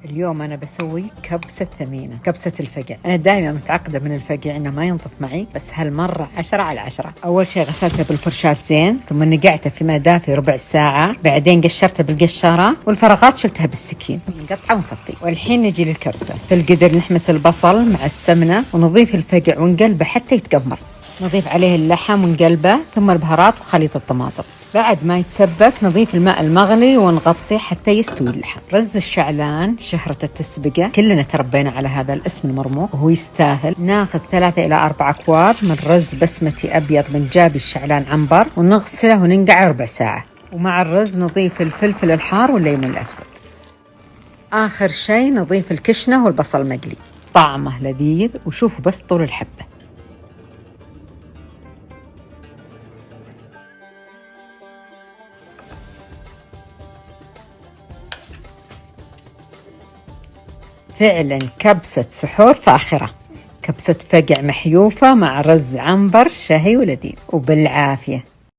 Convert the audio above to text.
اليوم أنا بسوي كبسة ثمينة، كبسة الفقع. أنا دائما متعقدة من الفقع إنه ما ينضف معي، بس هالمرة 10/10. أول شيء غسلته بالفرشاة زين، ثم نقعته في ماء دافي ربع ساعة، بعدين قشرته بالقشرة والفراغات شلتها بالسكين، نقطعه ونصفي. والحين نجي للكبسة. في القدر نحمس البصل مع السمنة ونضيف الفقع ونقلبه حتى يتقمر. نضيف عليه اللحم ونقلبه، ثم البهارات وخليط الطماطم. بعد ما يتسبك نضيف الماء المغلي ونغطيه حتى يستوي اللحم. رز الشعلان شهرة التسبقة، كلنا تربينا على هذا الاسم المرموق وهو يستاهل. ناخذ 3 إلى 4 أكواب من رز بسمتي أبيض من جابي الشعلان عنبر، ونغسله وننقعه ربع ساعة. ومع الرز نضيف الفلفل الحار والليمون الأسود. آخر شيء نضيف الكشنة والبصل مقلي، طعمه لذيذ. وشوفوا بس طول الحبة. فعلا كبسة سحور فاخرة، كبسة فقع محيوفة مع رز عنبر شهي ولذيذ وبالعافية.